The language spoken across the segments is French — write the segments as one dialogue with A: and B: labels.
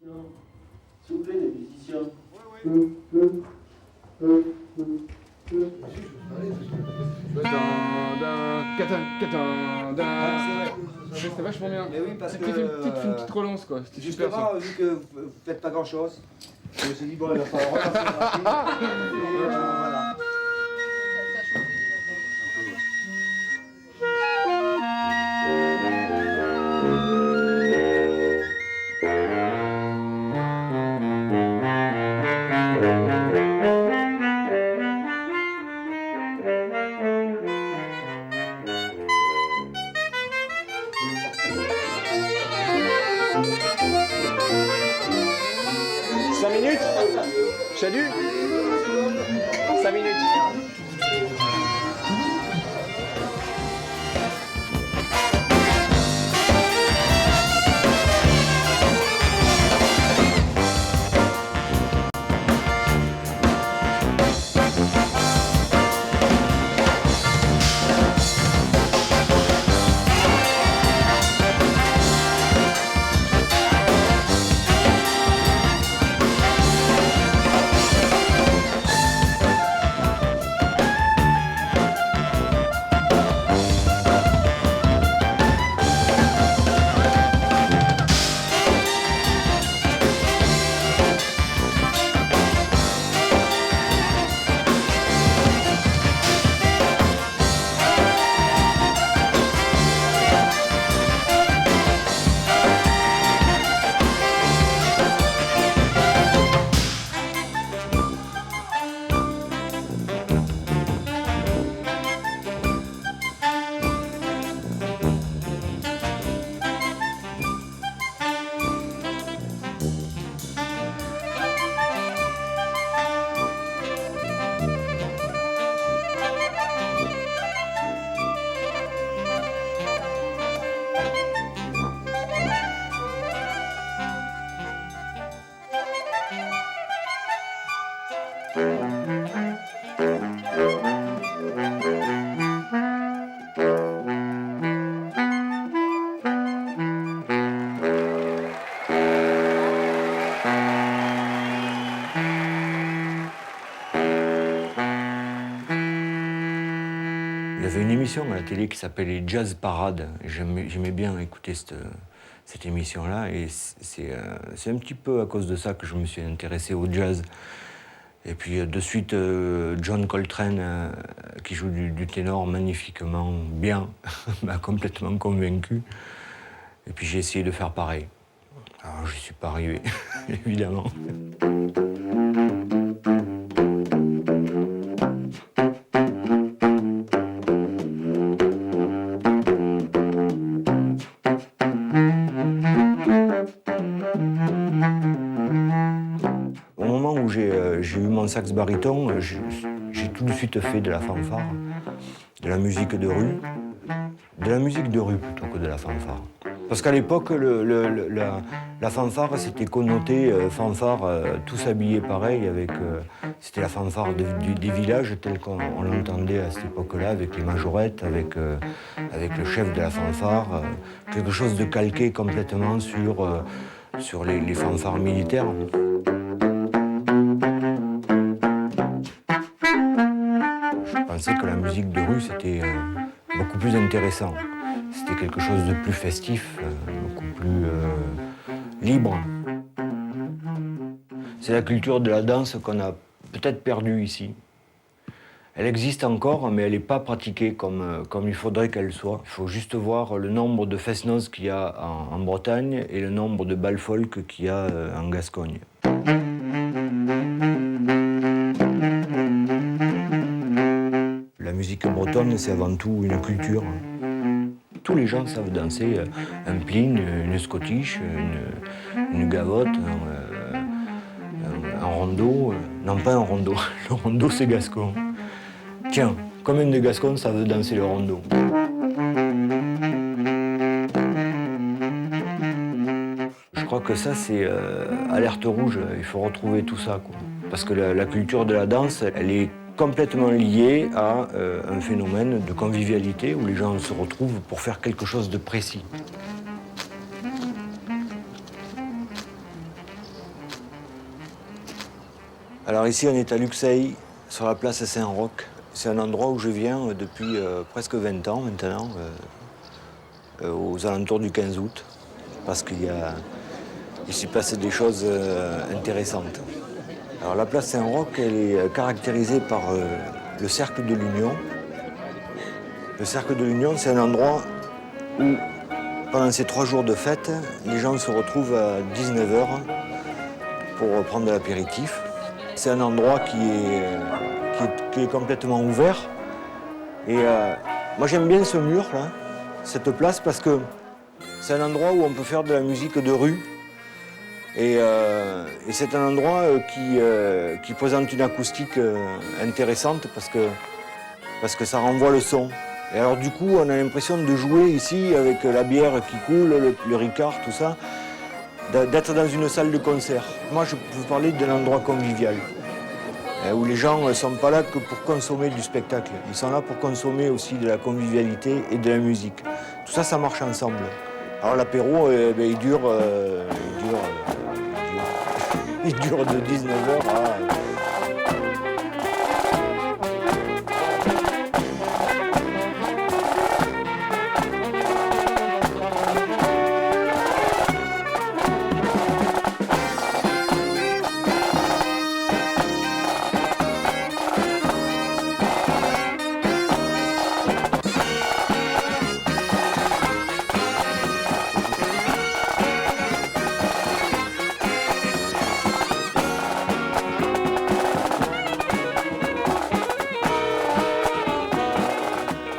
A: S'il vous plaît, les musiciens.
B: C'était vachement bien.
C: Mais oui, parce que.
B: Une petite relance quoi. C'était super.
C: Justement, vu que vous faites pas grand chose, je me suis dit, bon, il va falloir relancer voilà.
D: Salut. 5 minutes.
E: Il y avait une émission à la télé qui s'appelait Jazz Parade. J'aimais bien écouter cette émission-là. Et c'est un petit peu à cause de ça que je me suis intéressé au jazz. Et puis de suite, John Coltrane, qui joue du ténor magnifiquement bien, m'a complètement convaincu. Et puis j'ai essayé de faire pareil. Alors je n'y suis pas arrivé, évidemment. Au moment où j'ai eu mon sax baryton, j'ai tout de suite fait de la fanfare, de la musique de rue plutôt que de la fanfare. Parce qu'à l'époque, la fanfare, c'était connoté fanfare, tous habillés pareil, c'était la fanfare des villages telle qu'on l'entendait à cette époque-là, avec les majorettes, avec le chef de la fanfare, quelque chose de calqué complètement sur les fanfares militaires. Je pensais que la musique de rue, c'était beaucoup plus intéressant. C'était quelque chose de plus festif, beaucoup plus libre. C'est la culture de la danse qu'on a peut-être perdue ici. Elle existe encore, mais elle n'est pas pratiquée comme il faudrait qu'elle soit. Il faut juste voir le nombre de fest-noz qu'il y a en Bretagne et le nombre de bals folk qu'il y a en Gascogne. La musique bretonne, c'est avant tout une culture. Tous les gens savent danser un plin, une scottish, une gavotte, un rondo. Non, pas un rondo. Le rondo, c'est gascon. Tiens, combien de Gascons savent danser le rondo? Je crois que ça, c'est alerte rouge. Il faut retrouver tout ça, quoi. Parce que la culture de la danse, elle est complètement liée à un phénomène de convivialité où les gens se retrouvent pour faire quelque chose de précis. Alors ici, on est à Luxeuil, sur la place Saint-Roch. C'est un endroit où je viens depuis presque 20 ans maintenant, aux alentours du 15 août, parce il s'y passe des choses intéressantes. Alors la place Saint-Roch, elle est caractérisée par le Cercle de l'Union. Le Cercle de l'Union, c'est un endroit où, pendant ces 3 jours de fête, les gens se retrouvent à 19h pour prendre de l'apéritif. C'est un endroit qui est complètement ouvert. Et moi, j'aime bien ce mur, là, cette place, parce que c'est un endroit où on peut faire de la musique de rue. Et c'est un endroit qui présente une acoustique intéressante parce que ça renvoie le son. Et alors du coup, on a l'impression de jouer ici avec la bière qui coule, le Ricard, tout ça, d'être dans une salle de concert. Moi, je peux vous parler d'un endroit convivial, où les gens ne sont pas là que pour consommer du spectacle. Ils sont là pour consommer aussi de la convivialité et de la musique. Tout ça, ça marche ensemble. Alors l'apéro, il dure de 19h à...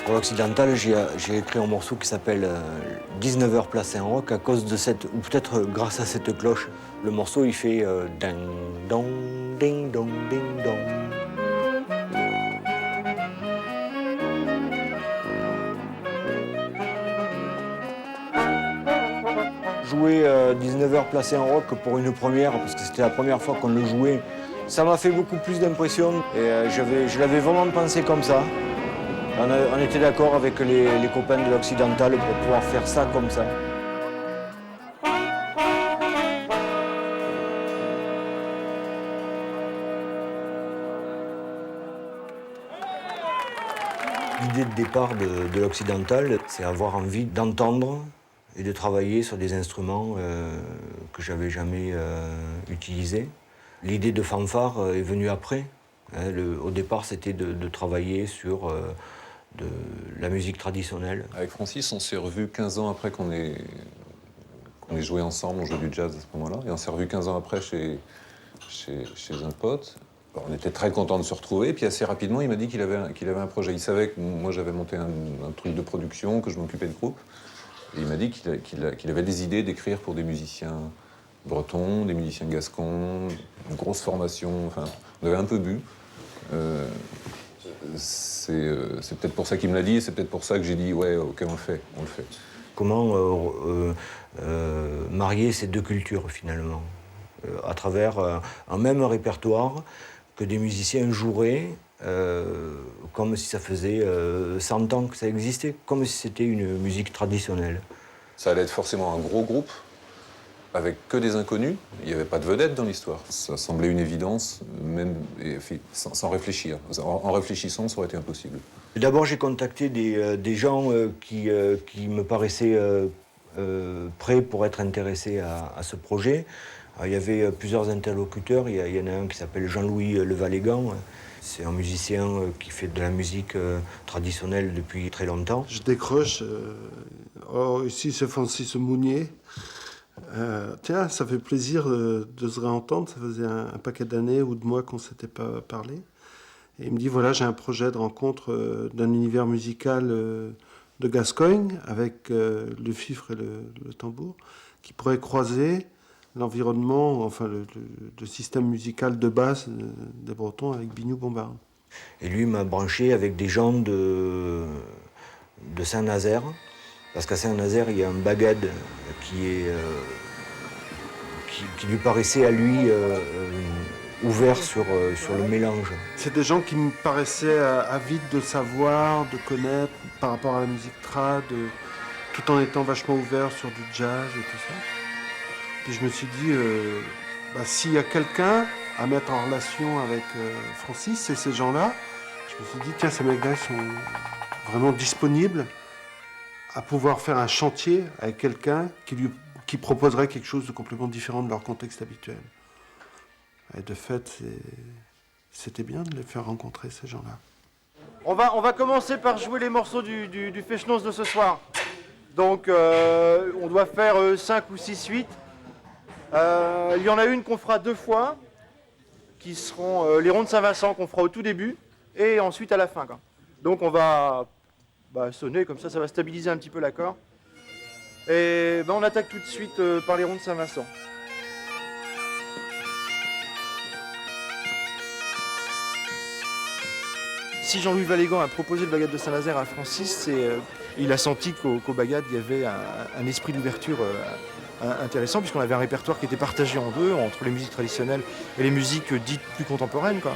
E: Pour l'Occidental, j'ai écrit un morceau qui s'appelle 19h Place Saint-Roch à cause de cette, ou peut-être grâce à cette cloche. Le morceau, il fait ding dong, ding dong, ding dong. Jouer 19h Place Saint-Roch pour une première, parce que c'était la première fois qu'on le jouait, ça m'a fait beaucoup plus d'impression et je l'avais vraiment pensé comme ça. On était d'accord avec les copains de l'Occidental pour pouvoir faire ça comme ça. L'idée de départ de l'Occidental, c'est avoir envie d'entendre et de travailler sur des instruments que j'avais jamais utilisés. L'idée de fanfare est venue après. Au départ, c'était de travailler sur de la musique traditionnelle.
A: Avec Francis, on s'est revus 15 ans après qu'on ait joué ensemble, on jouait du jazz à ce moment-là, et on s'est revus 15 ans après chez un pote. Alors, on était très contents de se retrouver, et puis assez rapidement, il m'a dit qu'il avait un projet. Il savait que moi, j'avais monté un truc de production, que je m'occupais de groupe, et il m'a dit qu'il avait des idées d'écrire pour des musiciens bretons, des musiciens gascons, une grosse formation, enfin, on avait un peu bu. C'est peut-être pour ça qu'il me l'a dit, et c'est peut-être pour ça que j'ai dit ouais, ok, on le fait.
E: Comment marier ces deux cultures finalement, à travers un même répertoire que des musiciens joueraient comme si ça faisait 100 ans que ça existait, comme si c'était une musique traditionnelle.
A: Ça allait être forcément un gros groupe, avec que des inconnus. Il n'y avait pas de vedette dans l'histoire. Ça semblait une évidence, même sans réfléchir. En réfléchissant, ça aurait été impossible.
E: D'abord, j'ai contacté des gens qui me paraissaient prêts pour être intéressés à ce projet. Alors, il y avait plusieurs interlocuteurs. Il y en a un qui s'appelle Jean-Louis Levallégan. C'est un musicien qui fait de la musique traditionnelle depuis très longtemps.
F: Je décroche. Ici, c'est Francis Mounier. Tiens, ça fait plaisir de se réentendre. Ça faisait un paquet d'années ou de mois qu'on ne s'était pas parlé. Et il me dit, voilà, j'ai un projet de rencontre d'un univers musical de Gascogne avec le fifre et le tambour qui pourrait croiser l'environnement, enfin le système musical de base des Bretons avec Biniou Bombard.
E: Et lui m'a branché avec des gens de Saint-Nazaire, parce qu'à Saint-Nazaire, il y a un bagad qui lui paraissait à lui ouvert sur le mélange.
F: C'est des gens qui me paraissaient avides de savoir, de connaître par rapport à la musique trad, tout en étant vachement ouverts sur du jazz et tout ça. Puis je me suis dit, s'il y a quelqu'un à mettre en relation avec Francis et ces gens-là. Je me suis dit, tiens, ces mecs-là sont vraiment disponibles à pouvoir faire un chantier avec quelqu'un qui proposerait quelque chose de complètement différent de leur contexte habituel. Et de fait, c'était bien de les faire rencontrer, ces gens-là.
C: On va commencer par jouer les morceaux du Fechnoz de ce soir. Donc on doit faire 5 ou 6 suites. Il y en a une qu'on fera 2 fois, qui seront les ronds de Saint-Vincent qu'on fera au tout début et ensuite à la fin, quoi. Donc on va sonner comme ça va stabiliser un petit peu l'accord. Et on attaque tout de suite par les ronds de Saint-Vincent. Si Jean-Louis Valégan a proposé le bagad de Saint-Nazaire à Francis, il a senti qu'au bagad il y avait un esprit d'ouverture intéressant, puisqu'on avait un répertoire qui était partagé en deux, entre les musiques traditionnelles et les musiques dites plus contemporaines, quoi,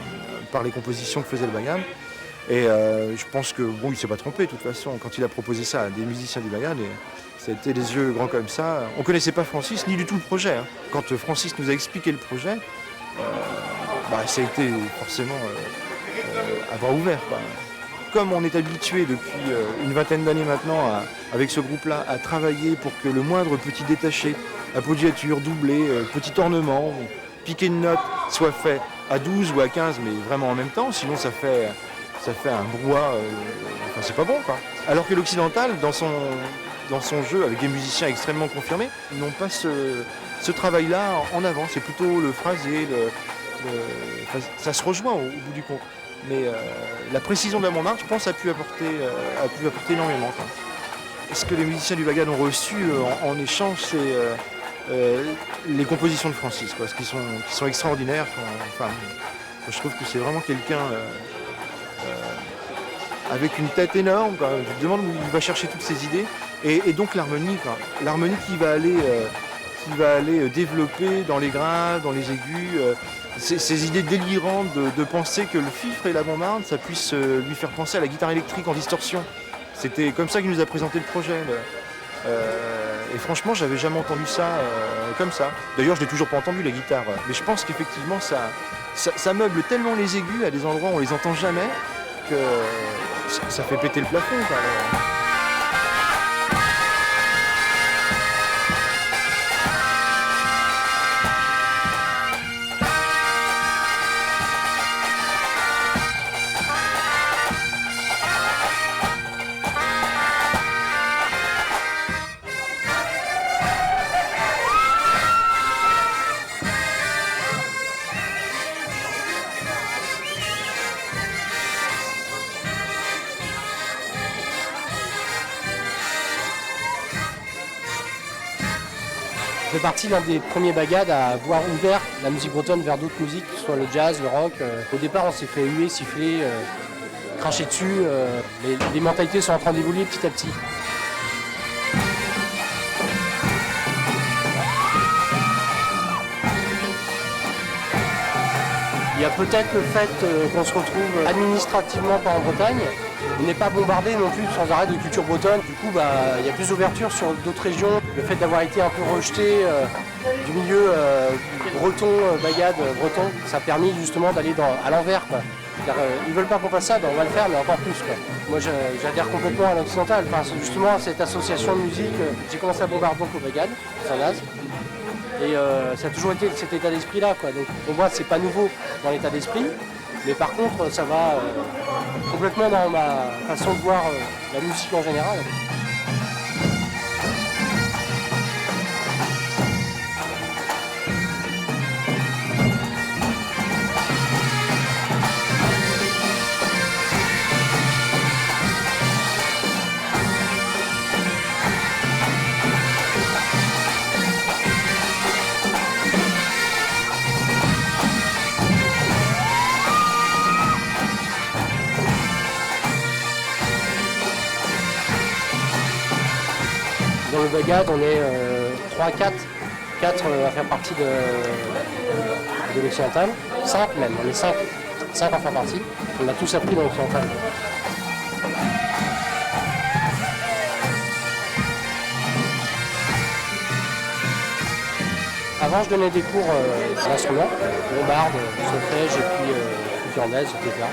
C: par les compositions que faisait le bagad. Et je pense que il ne s'est pas trompé de toute façon quand il a proposé ça à des musiciens du bagad. Ça a été les yeux grands comme ça. On ne connaissait pas Francis ni du tout le projet. Hein. Quand Francis nous a expliqué le projet, ça a été forcément à bras ouverts, quoi. Comme on est habitué depuis une vingtaine d'années maintenant avec ce groupe-là à travailler pour que le moindre petit détaché, appoggiature, doublé, petit ornement, piqué de note soit fait à 12 ou à 15, mais vraiment en même temps, sinon ça fait un brouhaha, c'est pas bon, quoi. Alors que l'occidental, dans son jeu, avec des musiciens extrêmement confirmés, ils n'ont pas ce travail-là en avant. C'est plutôt le phrasé, ça se rejoint au bout du compte. Mais la précision de la Montmartre, je pense, a pu apporter énormément, quoi. Ce que les musiciens du bagad ont reçu en échange, c'est les compositions de Francis, quoi, qui sont extraordinaires. Je trouve que c'est vraiment quelqu'un avec une tête énorme, quoi. Je me demande où il va chercher toutes ces idées. Et donc l'harmonie, quoi. L'harmonie qui va aller développer dans les graves, dans les aigus, ces idées délirantes de penser que le fifre et la bombarde, ça puisse lui faire penser à la guitare électrique en distorsion. C'était comme ça qu'il nous a présenté le projet. Et franchement, j'avais jamais entendu ça comme ça. D'ailleurs, je l'ai toujours pas entendu, la guitare. Mais je pense qu'effectivement, ça meuble tellement les aigus à des endroits où on les entend jamais que ça fait péter le plafond, quoi.
G: Je fais partie d'un des premiers bagad à avoir ouvert la musique bretonne vers d'autres musiques, que ce soit le jazz, le rock. Au départ, on s'est fait huer, siffler, cracher dessus. Les mentalités sont en train d'évoluer petit à petit. Il y a peut-être le fait qu'on se retrouve administrativement pas en Bretagne. On n'est pas bombardé non plus sans arrêt de culture bretonne. Du coup, il y a plus d'ouverture sur d'autres régions. Le fait d'avoir été un peu rejeté du milieu breton, bagad breton, ça a permis justement d'aller à l'envers, quoi. Ils veulent pas qu'on fasse ça, on va le faire, mais encore plus, quoi. Moi, j'adhère complètement à l'occidental. Enfin, c'est justement cette association de musique. J'ai commencé à bombarder donc au bagad, Saint-Naz. Et ça a toujours été cet état d'esprit-là, quoi. Donc pour moi, c'est pas nouveau dans l'état d'esprit. Mais par contre, ça va complètement dans ma façon de voir la musique en général. Dans le bagad, on est 3 à 4. 4 à faire partie de l'occidental. 5 même, on est 5. 5 à faire partie. On a tous appris dans l'occidental. Avant, je donnais des cours d'instruments, bombarde, solfège et puis flûte irlandaise, etc.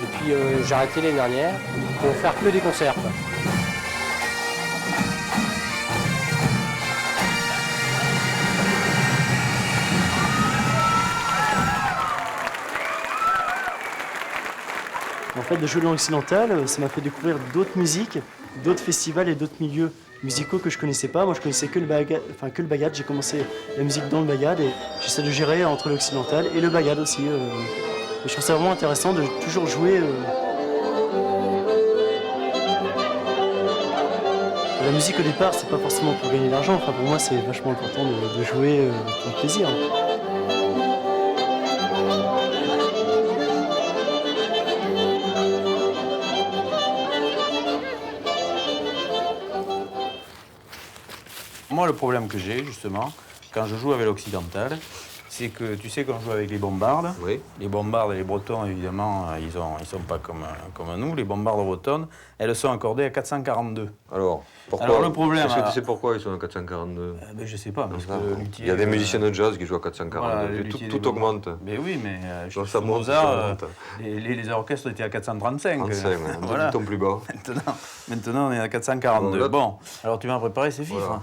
G: Et puis j'ai arrêté l'année dernière pour faire que des concerts, quoi.
H: En fait, de jouer dans l'occidental, ça m'a fait découvrir d'autres musiques, d'autres festivals et d'autres milieux musicaux que je connaissais pas. Moi, je connaissais que le bagad. J'ai commencé la musique dans le bagad et j'essaie de gérer entre l'occidental et le bagad aussi. Et je trouve ça vraiment intéressant de toujours jouer. La musique au départ, c'est pas forcément pour gagner de l'argent. Enfin, pour moi, c'est vachement important de jouer pour le plaisir.
I: Moi, le problème que j'ai, justement, quand je joue avec l'occidental, c'est que, tu sais, quand on joue avec les bombardes,
E: Oui.
I: les bombardes et les bretons, évidemment, ils sont pas comme nous. Les bombardes bretonnes, elles sont accordées à 442.
E: Alors, pourquoi?
I: Alors, le problème...
E: Est-ce que tu sais pourquoi ils sont à 442?
I: Ben, je sais pas, parce que
E: Il y a des musiciens de jazz qui jouent à 442.
I: Voilà,
E: Tout augmente.
I: Mais oui, mais
E: Donc,
I: chez
E: ça monte,
I: Mozart,
E: ça monte.
I: les orchestres étaient à 435.
E: 35,
I: voilà.
E: un ton plus bas.
I: Maintenant, on est à 442.
E: Bon,
I: Bon, alors tu vas préparer ces fifres.
E: Voilà.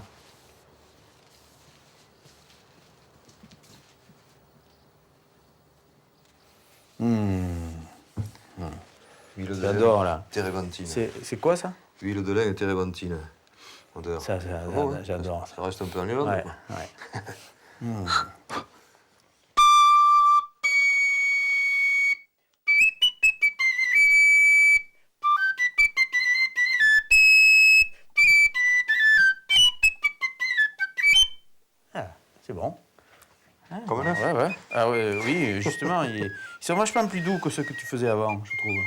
E: Huile de
I: J'adore,
E: lin,
I: là.
E: térébenthine.
I: C'est quoi, ça?
E: Huile de lin et térébenthine. Odeur.
I: Ça,
E: Oh, ouais.
I: j'adore.
E: Ça reste un peu en Irlande,
I: Ouais,
E: quoi.
I: ouais. Ah, c'est bon. Ah,
E: Comme un œuf.
I: Ouais, ouais. Ah ouais, oui, justement, ils sont vachement plus doux que ceux que tu faisais avant, je trouve.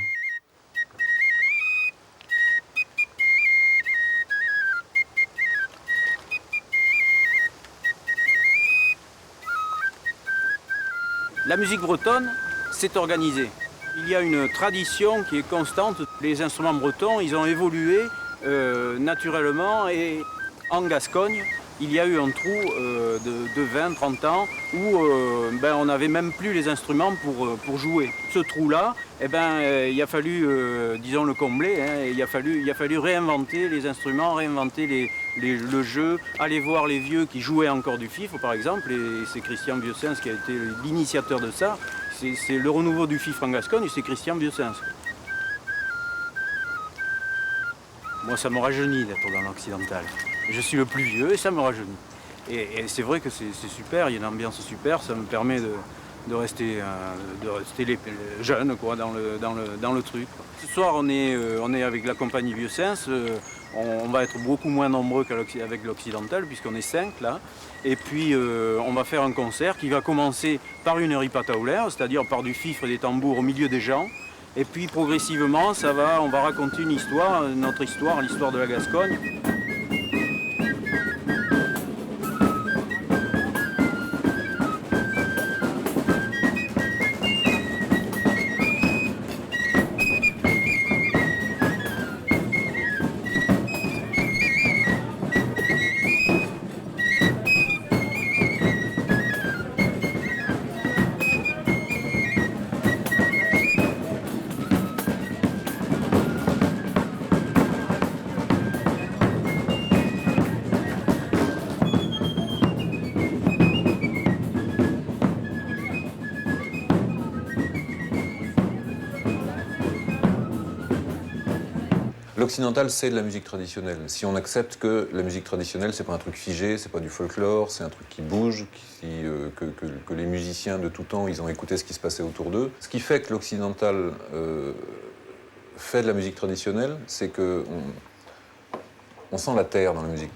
I: La musique bretonne, c'est organisé. Il y a une tradition qui est constante. Les instruments bretons, ils ont évolué naturellement et en Gascogne, il y a eu un trou de 20-30 ans où on n'avait même plus les instruments pour jouer. Ce trou-là, il a fallu, disons, le combler. Hein, et il a fallu réinventer les instruments, réinventer le jeu, aller voir les vieux qui jouaient encore du fifre, par exemple. Et c'est Christian Vieussens qui a été l'initiateur de ça. C'est le renouveau du fifre en Gascogne, c'est Christian Vieussens. Moi, ça me rajeunit d'être dans l'occidental. Je suis le plus vieux et ça me rajeunit. Et c'est vrai que c'est super, il y a une ambiance super, ça me permet de rester jeune quoi, dans le truc. Ce soir, on est avec la compagnie Vieussens. On va être beaucoup moins nombreux qu'avec l'occidental, puisqu'on est 5 là. Et puis, on va faire un concert qui va commencer par une ripataouler, c'est-à-dire par du fifre et des tambours au milieu des gens. Et puis, progressivement, on va raconter une histoire, notre histoire, l'histoire de la Gascogne.
A: L'occidental, c'est de la musique traditionnelle. Si on accepte que la musique traditionnelle, c'est pas un truc figé, c'est pas du folklore, c'est un truc qui bouge, que les musiciens de tout temps, ils ont écouté ce qui se passait autour d'eux. Ce qui fait que l'occidental fait de la musique traditionnelle, c'est que on sent la terre dans la musique.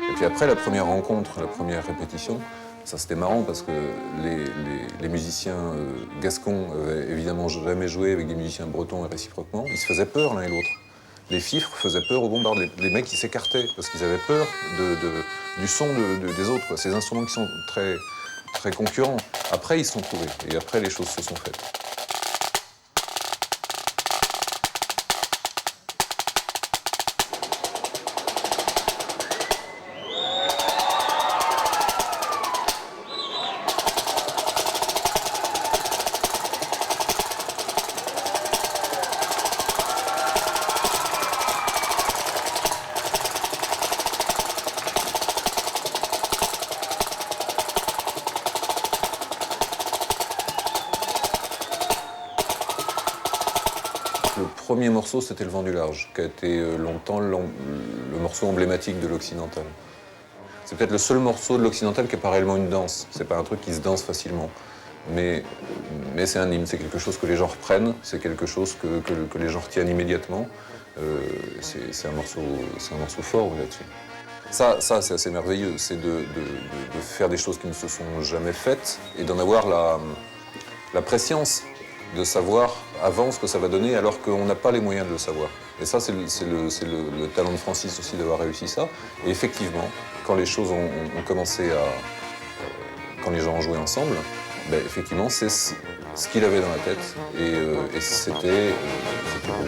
A: Et puis après, la première rencontre, la première répétition, Ça, c'était marrant parce que les musiciens gascons avaient évidemment jamais joué avec des musiciens bretons et réciproquement. Ils se faisaient peur l'un et l'autre. Les fifres faisaient peur aux bombardes. Les mecs, ils s'écartaient parce qu'ils avaient peur du son des autres, quoi. Ces instruments qui sont très, très concurrents. Après, ils se sont trouvés et après, les choses se sont faites. Le premier morceau, c'était Le Vent du Large, qui a été longtemps le morceau emblématique de l'occidental. C'est peut-être le seul morceau de l'occidental qui n'est pas réellement une danse. C'est pas un truc qui se danse facilement. Mais c'est un hymne, c'est quelque chose que les gens reprennent, c'est quelque chose que les gens retiennent immédiatement. C'est un morceau fort là-dessus. Ça c'est assez merveilleux, c'est de faire des choses qui ne se sont jamais faites et d'en avoir la prescience de savoir avant ce que ça va donner alors qu'on n'a pas les moyens de le savoir. Et ça, c'est le talent de Francis aussi d'avoir réussi ça. Et effectivement, quand les choses ont commencé quand les gens ont joué ensemble, ben, effectivement, c'est ce qu'il avait dans la tête et c'était beau.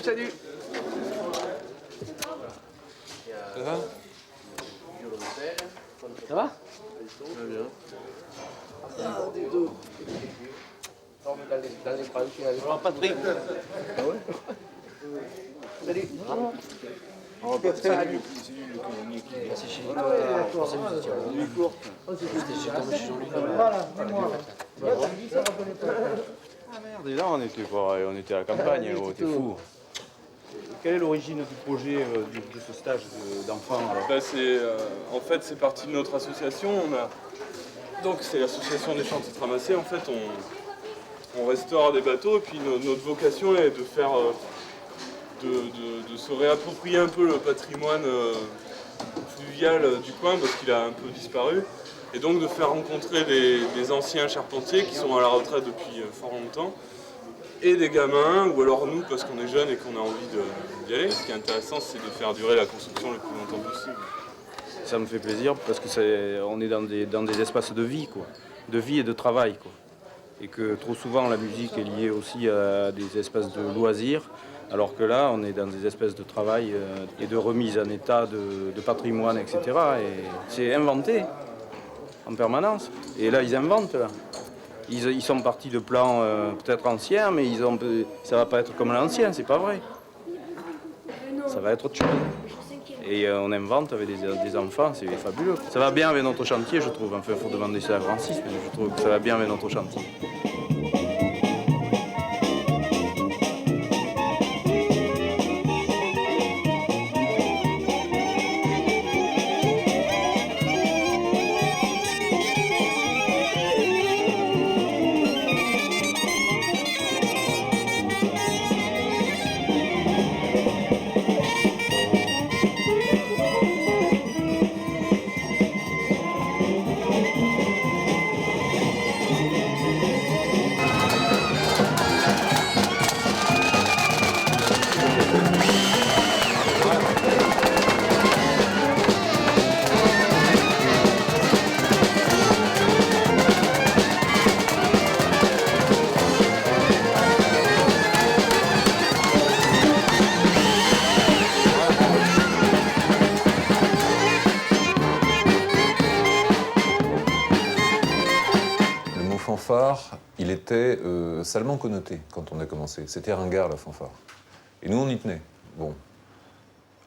D: Salut.
A: Ça va?
D: Ça va?
F: Très bien.
D: Alors, Patrick. Ah ouais? Salut.
G: Oh, salut. C'est chez Nicolas.
D: Voilà, dis-moi.
I: Ah merde, et là on était à la campagne, oh, t'es fou. Quelle est l'origine du projet de ce stage d'enfants alors?
J: En fait, c'est parti de notre association. Donc c'est l'association des chantiers ramassés. En fait, on restaure des bateaux et puis notre vocation est de faire, de se réapproprier un peu le patrimoine fluvial du coin parce qu'il a un peu disparu. Et donc de faire rencontrer des anciens charpentiers qui sont à la retraite depuis fort longtemps et des gamins, ou alors nous parce qu'on est jeunes et qu'on a envie d'y aller. Ce qui est intéressant, c'est de faire durer la construction le plus longtemps possible.
I: Ça me fait plaisir parce que on est dans des espaces de vie, quoi, de vie et de travail, quoi. Et que trop souvent la musique est liée aussi à des espaces de loisirs, alors que là on est dans des espaces de travail et de remise en état de patrimoine, etc. Et c'est inventé en permanence. Et là ils inventent là. Ils sont partis de plans peut-être anciens, mais ça va pas être comme l'ancien, c'est pas vrai. Ça va être autre chose. Et on invente avec des enfants, c'est fabuleux. Ça va bien avec notre chantier, je trouve. Enfin, il faut demander ça à Francis, mais je trouve que ça va bien avec notre chantier.
A: Fanfare, il était salement connoté quand on a commencé. C'était ringard, la fanfare. Et nous, on y tenait. Bon.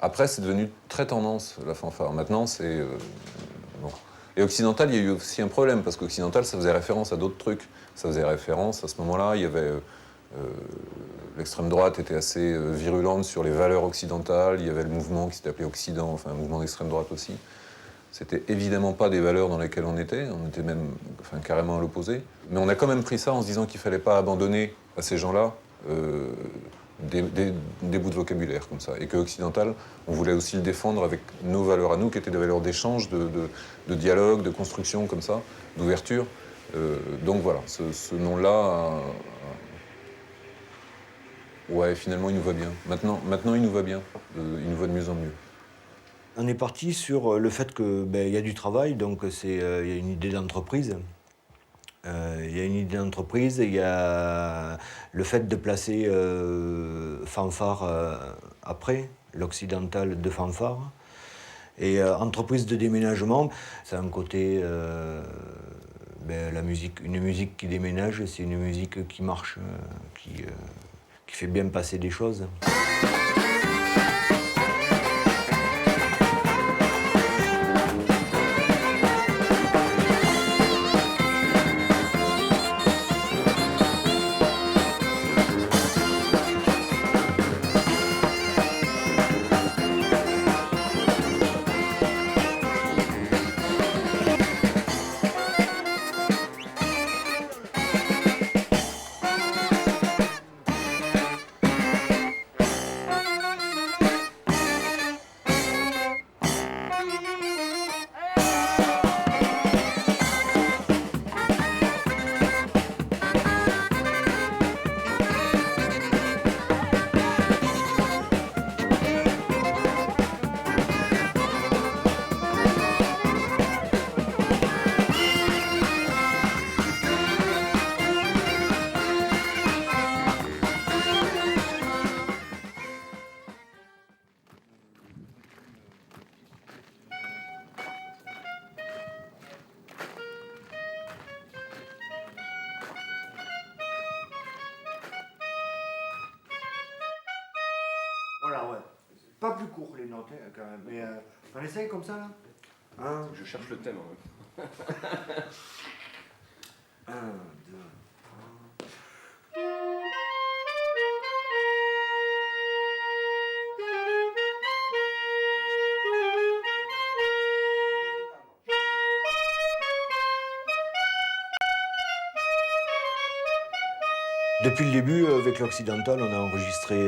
A: Après, c'est devenu très tendance, la fanfare. Maintenant, c'est... bon. Et Occidental, il y a eu aussi un problème, parce qu'Occidental, ça faisait référence à d'autres trucs. Ça faisait référence, à ce moment-là, il y avait... l'extrême droite était assez virulente sur les valeurs occidentales. Il y avait le mouvement qui s'était appelé Occident, enfin, un mouvement d'extrême droite aussi. C'était évidemment pas des valeurs dans lesquelles on était même carrément à l'opposé. Mais on a quand même pris ça en se disant qu'il fallait pas abandonner à ces gens-là des bouts de vocabulaire comme ça. Et que Occidental, on voulait aussi le défendre avec nos valeurs à nous, qui étaient des valeurs d'échange, de dialogue, de construction comme ça, d'ouverture. Donc voilà, ce nom-là, ouais, finalement, il nous va bien. Maintenant, il nous va bien. Il nous va de mieux en mieux.
E: On est parti sur le fait qu'il y a du travail, donc il y a une idée d'entreprise. Il y a une idée d'entreprise, il y a le fait de placer fanfare après, l'occidental de fanfare. Et entreprise de déménagement, c'est un côté, la musique, une musique qui déménage, c'est une musique qui marche, qui fait bien passer des choses.
C: Voilà, ouais. Pas plus court les notes, hein, quand même. Mais on essaye comme ça, là.
B: Je cherche le thème.
C: Un, deux, trois.
E: Depuis le début, avec l'Occidental, on a enregistré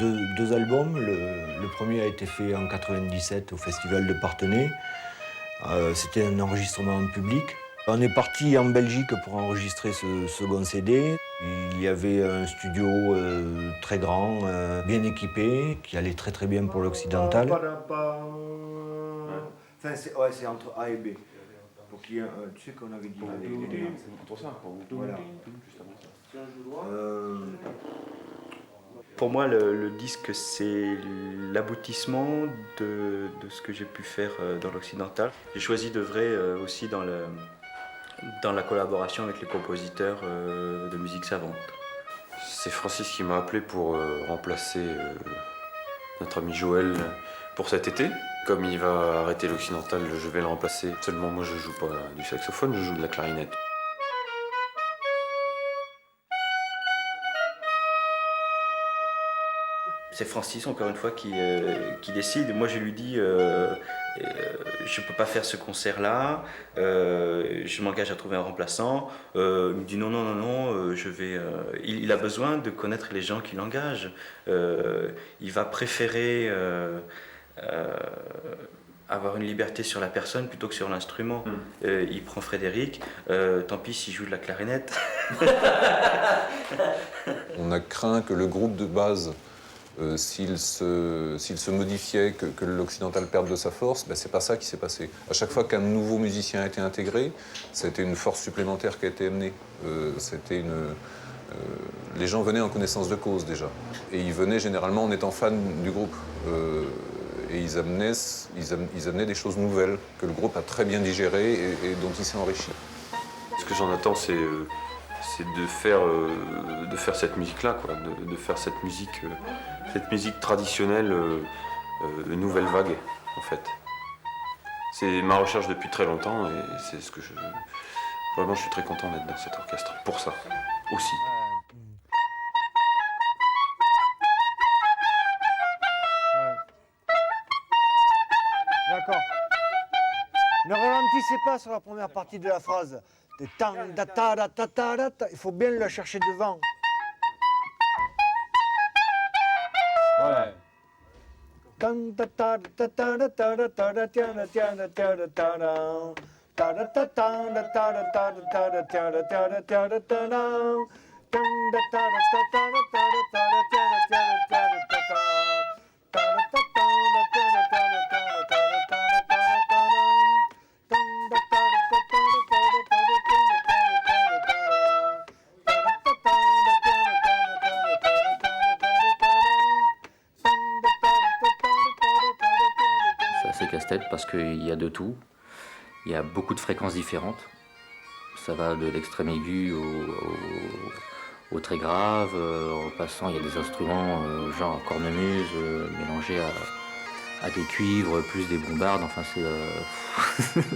E: deux albums. Le premier a été fait en 97 au Festival de Parthenay. C'était un enregistrement en public. On est parti en Belgique pour enregistrer ce second CD. Il y avait un studio très grand, bien équipé, qui allait très très bien pour l'Occidental. Enfin, c'est entre A et B. Pour qu'il y ait tu sais qu'on avait dit
B: C'est pour ça,
E: voilà.
K: Pour moi, le disque, c'est l'aboutissement de ce que j'ai pu faire dans l'Occidental. J'ai choisi d'œuvrer aussi dans la collaboration avec les compositeurs de musique savante.
B: C'est Francis qui m'a appelé pour remplacer notre ami Joël pour cet été. Comme il va arrêter l'Occidental, je vais le remplacer. Seulement moi je joue pas du saxophone, je joue de la clarinette.
K: C'est Francis, encore une fois, qui décide. Moi, je lui dis, je ne peux pas faire ce concert-là, je m'engage à trouver un remplaçant. Il me dit non, je vais... Il a besoin de connaître les gens qui l'engagent. Il va préférer avoir une liberté sur la personne plutôt que sur l'instrument. Il prend Frédéric, tant pis s'il joue de la clarinette.
A: On a craint que le groupe de base, s'il se modifiait, que l'Occidental perde de sa force, c'est pas ça qui s'est passé. À chaque fois qu'un nouveau musicien a été intégré, c'était une force supplémentaire qui a été amenée. Les gens venaient en connaissance de cause déjà. Et ils venaient généralement en étant fans du groupe. Et ils amenaient des choses nouvelles que le groupe a très bien digérées et dont il s'est enrichi.
B: Ce que j'en attends, c'est de faire cette musique-là, quoi, de faire cette musique traditionnelle, nouvelle vague, en fait. C'est ma recherche depuis très longtemps et c'est ce que je... Vraiment, je suis très content d'être dans cet orchestre, pour ça, aussi.
L: D'accord. Ne ralentissez pas sur la première partie de la phrase. Il faut bien la chercher devant.
J: Ouais.
M: C'est assez casse-tête parce qu'il y a de tout. Il y a beaucoup de fréquences différentes. Ça va de l'extrême aigu au très grave. En passant, il y a des instruments genre cornemuse mélangés à des cuivres, plus des bombardes. Enfin,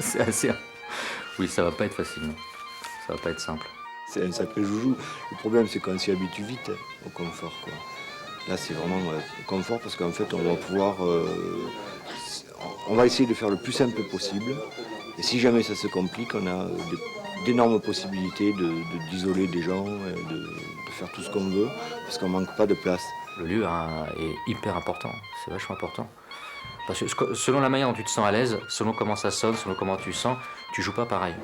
M: c'est assez... Oui, ça va pas être facile. Non. Ça va pas être simple.
E: C'est un sacré joujou. Le problème, c'est qu'on s'y habitue vite au confort, quoi. Là, c'est vraiment confort parce qu'en fait, on va pouvoir... on va essayer de faire le plus simple possible. Et si jamais ça se complique, on a d'énormes possibilités d'isoler des gens, de faire tout ce qu'on veut, parce qu'on manque pas de place.
M: Le lieu est hyper important, c'est vachement important. Parce que selon la manière dont tu te sens à l'aise, selon comment ça sonne, selon comment tu sens, tu joues pas pareil.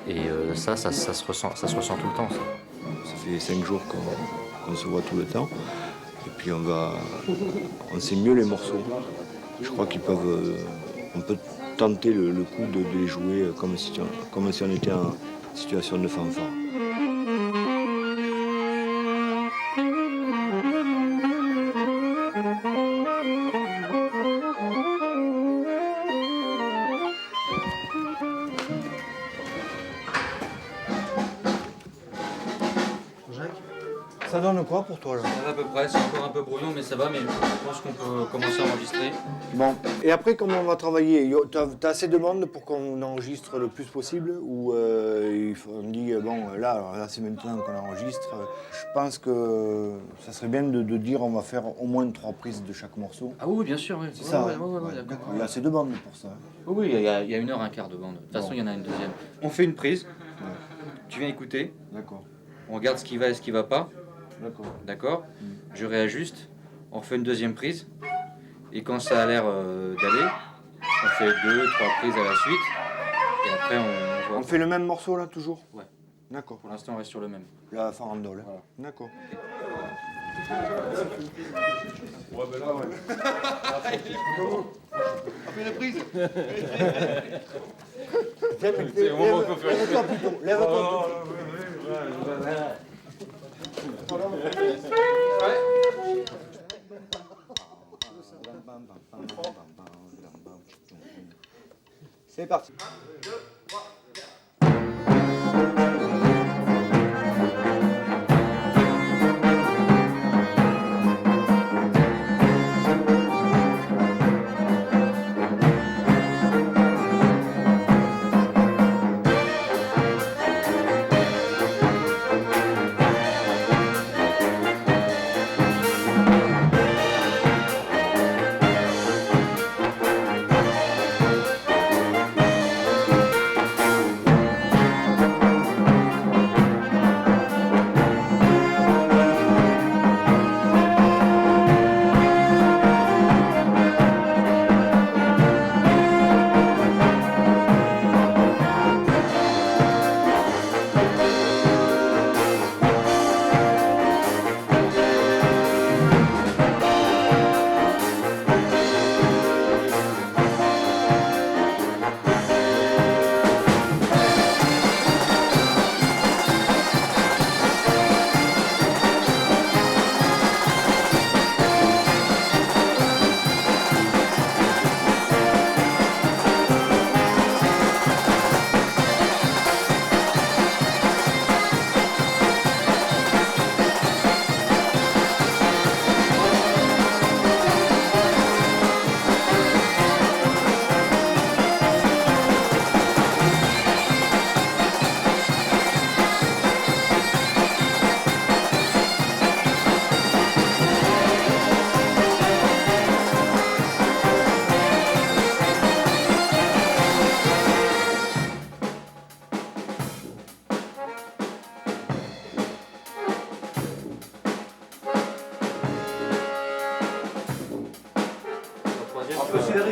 M: Et ça se ressent tout le temps.
E: Ça fait 5 jours qu'on se voit tout le temps. Et puis on sait mieux les morceaux. Je crois on peut tenter le coup de les jouer comme si on était en situation de fanfare.
L: Ça donne quoi pour toi là?
N: Ça va à peu près, c'est encore un peu brouillon mais ça va, mais je pense qu'on peut commencer à enregistrer.
L: Bon, et après comment on va travailler? T'as assez de monde pour qu'on enregistre le plus possible? Ou on dit, bon là c'est maintenant qu'on enregistre. Je pense que ça serait bien de dire on va faire au moins 3 prises de chaque morceau.
N: Ah oui, bien sûr, oui.
L: C'est ça,
N: Ouais,
L: d'accord. Il y a assez de bandes pour ça.
N: Oui, il y a 1h15 de bande. De toute façon, il y en a une deuxième. On fait une prise, tu viens écouter.
L: D'accord.
N: on regarde ce qui va et ce qui va pas.
L: D'accord.
N: D'accord. Je réajuste, on refait une deuxième prise. Et quand ça a l'air d'aller, on fait 2, 3 prises à la suite. Et après, on voit.
L: On fait le même morceau là, toujours?
N: Ouais.
L: D'accord.
N: Pour l'instant, on reste sur le même.
L: La farandole. Voilà. D'accord.
J: Ouais, ben là, ouais.
D: On fait la prise.
J: C'est au moment qu'on fait la
L: Lève-toi plutôt. Lève-toi. C'est parti.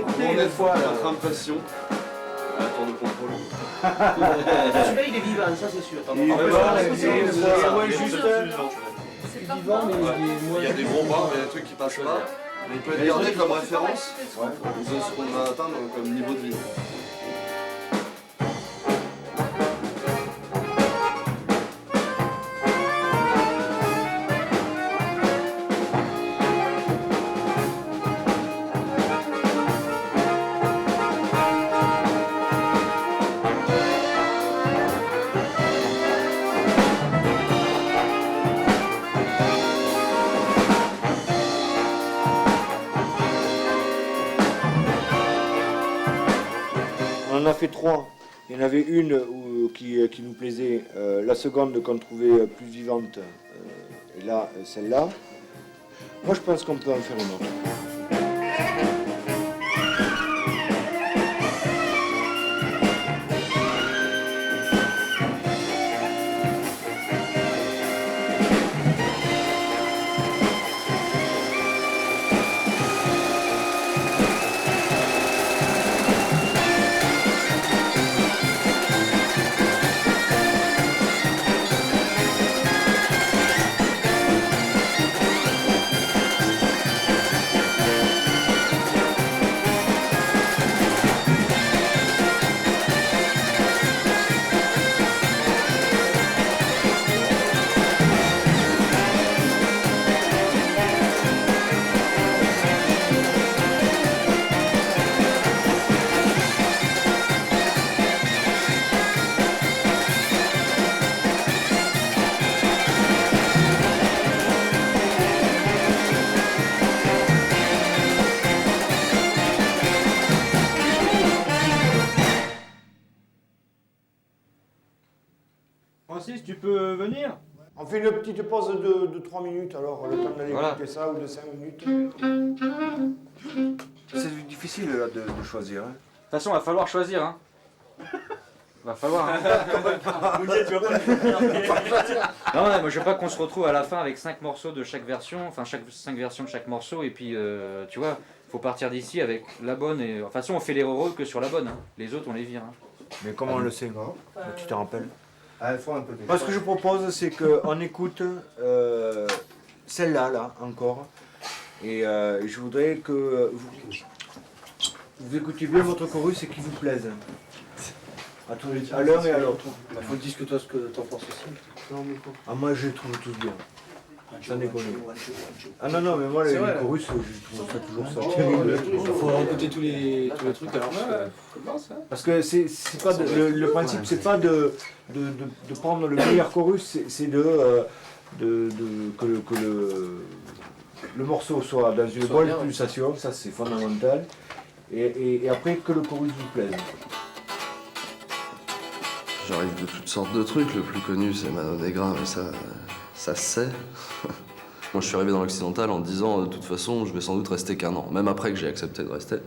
J: Première fois, notre impression. À la tour de contrôle.
D: Celui-là, il est vivant, ça c'est sûr.
J: Il
D: Il
J: y a des bons bars, mais il y a des trucs qui passent pas. Mais il peut être gardé comme référence de ce qu'on va atteindre comme niveau de vie.
L: On en a fait 3. Il y en avait une qui nous plaisait, la seconde qu'on trouvait plus vivante, et là, celle-là. Moi, je pense qu'on peut en faire une autre.
I: Francis, tu peux venir?
L: On fait une petite pause de 3 minutes, alors le temps d'aller écouter ça, ou de 5 minutes.
C: C'est difficile là, de choisir. Hein.
N: De toute façon, il va falloir choisir. Hein. Va falloir. Hein. Non, moi je veux pas qu'on se retrouve à la fin avec 5 morceaux de chaque version, enfin 5 versions de chaque morceau, et puis tu vois, faut partir d'ici avec la bonne. Et... Enfin, de toute façon, on fait les rôles que sur la bonne. Hein. Les autres, on les vire. Hein.
E: Mais comment on le sait? Tu te rappelles?
L: Moi, ce que je propose, c'est qu'on écoute celle-là, là, encore. Et je voudrais que vous écoutiez bien votre chorus et qu'il vous plaise. À l'un et à l'autre.
G: Il faut dire que toi, ce que t'en penses aussi.
L: Ah, moi, je les trouve tous bien. J'en ai connu. Ah non, non, mais moi, les chorus, je trouve ça toujours ça terrible.
G: Il faut écouter tous les trucs alors.
L: Parce que c'est pas le principe, c'est pas de prendre le meilleur chorus, c'est que le morceau soit dans une bonne pulsation, ça c'est fondamental. Et après que le chorus vous plaise.
O: J'arrive de toutes sortes de trucs, le plus connu c'est Mano Negra, mais ça se sait. Moi je suis arrivé dans l'occidental en disant de toute façon je vais sans doute rester qu'1 an, même après que j'ai accepté de rester.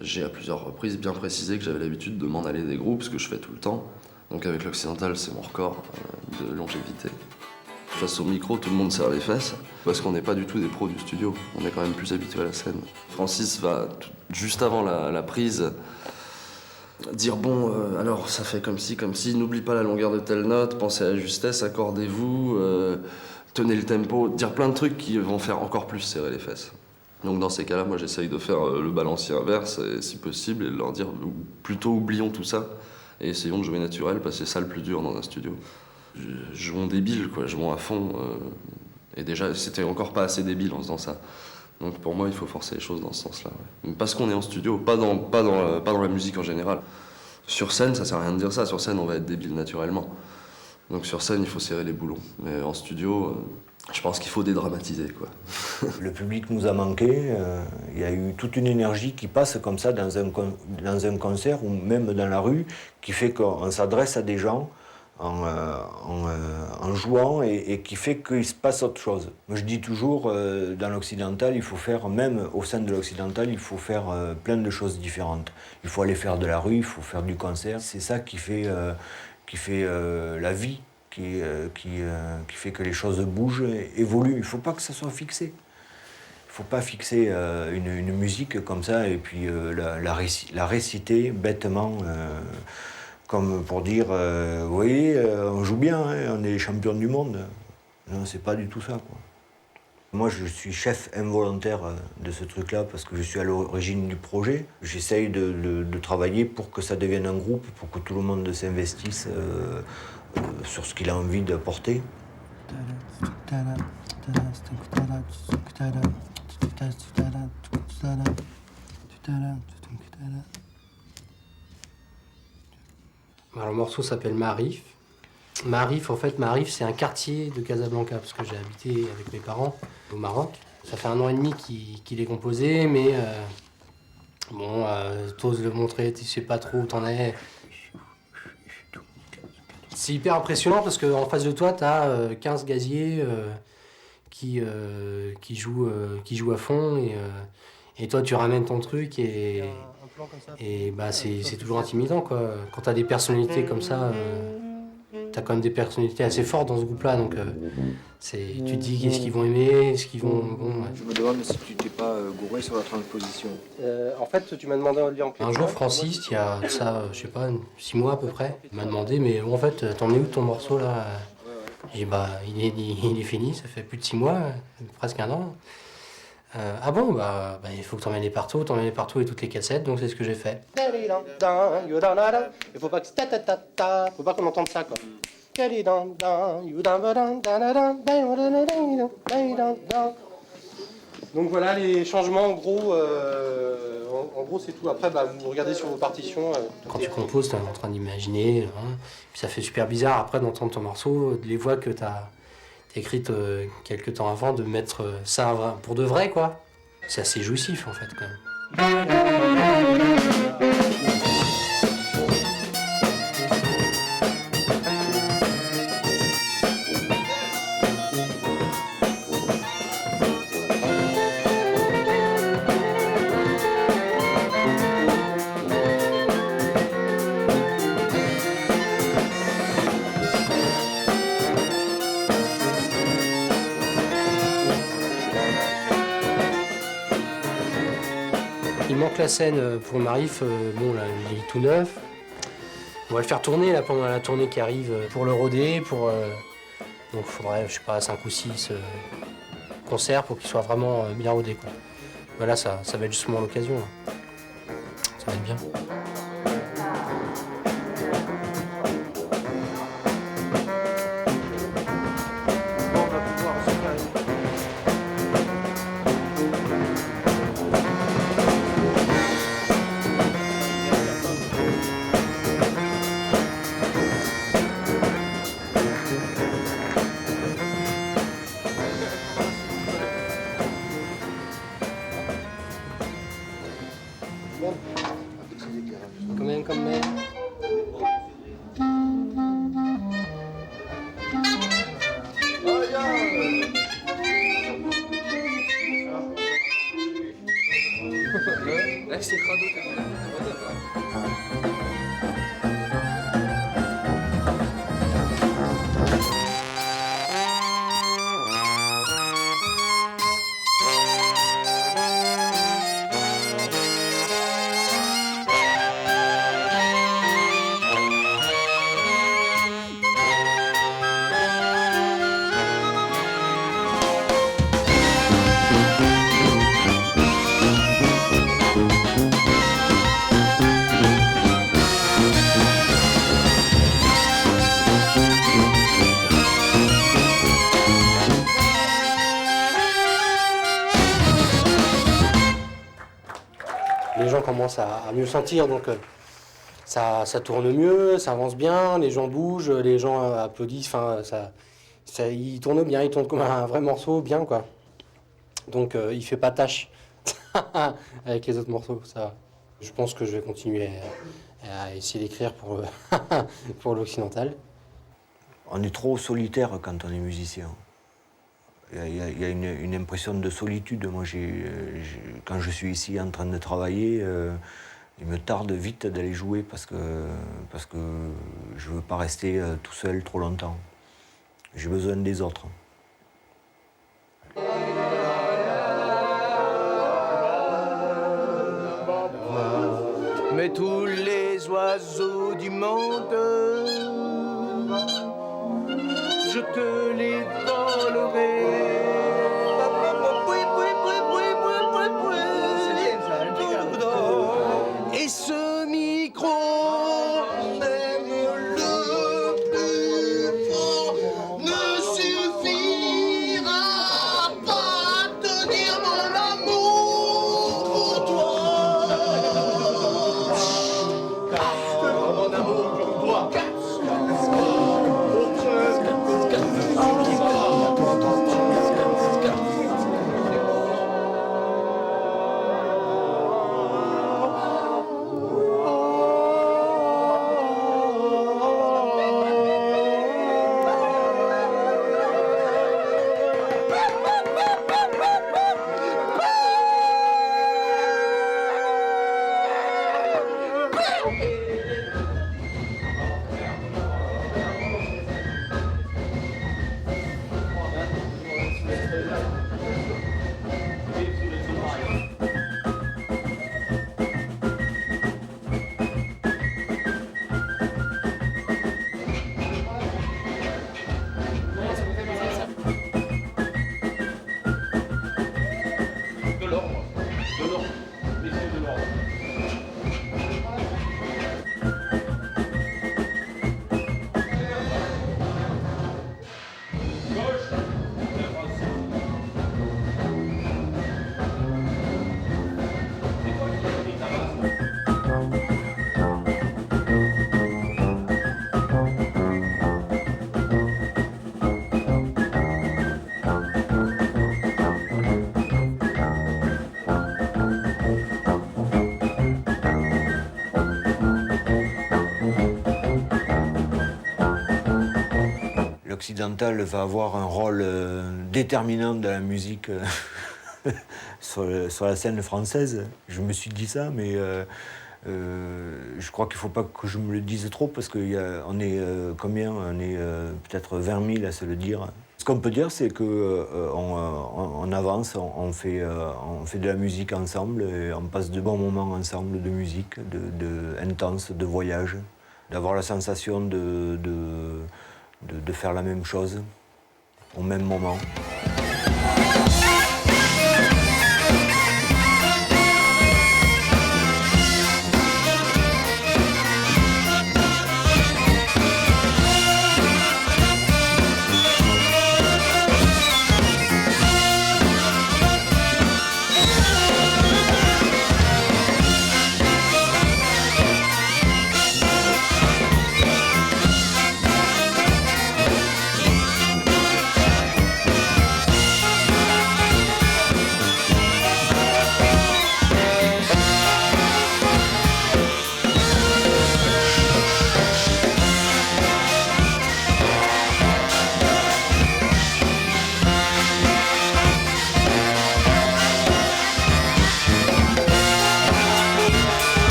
O: J'ai à plusieurs reprises bien précisé que j'avais l'habitude de m'en aller des groupes, ce que je fais tout le temps. Donc avec l'occidental c'est mon record de longévité. Face au micro, tout le monde serre les fesses, parce qu'on n'est pas du tout des pros du studio, on est quand même plus habitué à la scène. Francis va, juste avant la prise, dire bon, alors ça fait comme ci, n'oublie pas la longueur de telle note, pensez à la justesse, accordez-vous, tenez le tempo, dire plein de trucs qui vont faire encore plus serrer les fesses. Donc dans ces cas-là, moi j'essaye de faire le balancier inverse, et, si possible, et de leur dire plutôt oublions tout ça, et essayons de jouer naturel, parce que c'est ça le plus dur dans un studio. Jouons débile, quoi, jouons à fond, et déjà c'était encore pas assez débile en faisant ça. Donc pour moi, il faut forcer les choses dans ce sens-là. Ouais. Parce qu'on est en studio, pas dans la musique en général. Sur scène, ça sert à rien de dire ça. Sur scène, on va être débile naturellement. Donc sur scène, il faut serrer les boulons. Mais en studio, je pense qu'il faut dédramatiser, quoi.
E: Le public nous a manqué. Il y a eu toute une énergie qui passe comme ça dans un concert ou même dans la rue, qui fait qu'on s'adresse à des gens en jouant et qui fait qu'il se passe autre chose. Moi, je dis toujours, dans l'occidental, il faut faire, même au sein de l'occidental, il faut faire plein de choses différentes. Il faut aller faire de la rue, il faut faire du concert. C'est ça qui fait la vie, qui fait que les choses bougent, évoluent. Il ne faut pas que ça soit fixé. Il ne faut pas fixer une musique comme ça et puis la réciter bêtement. Comme pour dire, vous voyez, on joue bien, hein, on est champion du monde. Non, c'est pas du tout ça, quoi. Moi, je suis chef involontaire de ce truc-là parce que je suis à l'origine du projet. J'essaye de travailler pour que ça devienne un groupe, pour que tout le monde s'investisse sur ce qu'il a envie d'apporter.
G: Alors, le morceau s'appelle Marif. Marif, en fait, Marif, c'est un quartier de Casablanca, parce que j'ai habité avec mes parents au Maroc. Ça fait 1 an et demi qu'il est composé, mais bon, t'oses le montrer, tu sais pas trop où t'en es. C'est hyper impressionnant parce qu'en face de toi, t'as 15 gaziers qui jouent à fond, et toi, tu ramènes ton truc, et bah, c'est toujours intimidant, quoi. Quand t'as des personnalités comme ça, t'as quand même des personnalités assez fortes dans ce groupe-là, donc tu te dis qu'est-ce qu'ils vont aimer, ce qu'ils vont... Bon, ouais.
L: Je me demande si tu t'es pas gouré sur la transposition.
G: En fait, tu m'as demandé de lire en un jour, Francis, il y a ça, je sais pas, 6 mois à peu près, il m'a demandé, mais bon, en fait, t'en es où ton morceau, là? J'ai dit, bah, il est fini, ça fait plus de 6 mois, presque 1 an. Ah bon, bah il faut que t'emmènes les partout et toutes les cassettes, donc c'est ce que j'ai fait. Il faut pas qu'on entende ça, quoi. Donc voilà les changements, en gros c'est tout. Après, bah, vous regardez sur vos partitions. Quand tu composes, t'es en train d'imaginer, hein, puis ça fait super bizarre après d'entendre ton morceau, les voix que t'as écrite quelques temps avant, de mettre ça pour de vrai, quoi. C'est assez jouissif, en fait, quand même. que la scène pour Marif, bon là, il est tout neuf. On va le faire tourner là pendant la tournée qui arrive pour le roder, donc il faudrait, je sais pas, 5 ou 6 concerts pour qu'il soit vraiment bien rodé, quoi. Voilà, ça va être justement l'occasion. Ça va être bien. Quand même.
O: Là, c'est crado,
G: Les gens commencent à mieux le sentir, donc ça tourne mieux, ça avance bien, les gens bougent, les gens applaudissent, enfin, il tourne bien, il tourne comme un vrai morceau, bien, quoi. Donc il fait pas tâche avec les autres morceaux, ça. Je pense que je vais continuer à essayer d'écrire pour l'Occidental.
E: On est trop solitaire quand on est musicien. Il y a une impression de solitude. Moi, quand je suis ici en train de travailler, il me tarde vite d'aller jouer parce que je ne veux pas rester tout seul trop longtemps. J'ai besoin des autres.
P: Mais tous les oiseaux du monde, je te les volerai. Et ce micro, même le plus fort, ne suffira pas à te dire mon amour pour toi. Car mon amour pour toi.
E: L'occidental va avoir un rôle déterminant dans la musique sur la scène française. Je me suis dit ça, mais je crois qu'il ne faut pas que je me le dise trop, parce qu'on est combien? On est peut-être 20 000 à se le dire. Ce qu'on peut dire, c'est qu'on avance, on fait de la musique ensemble et on passe de bons moments ensemble de musique, intense, de voyage, d'avoir la sensation de faire la même chose au même moment.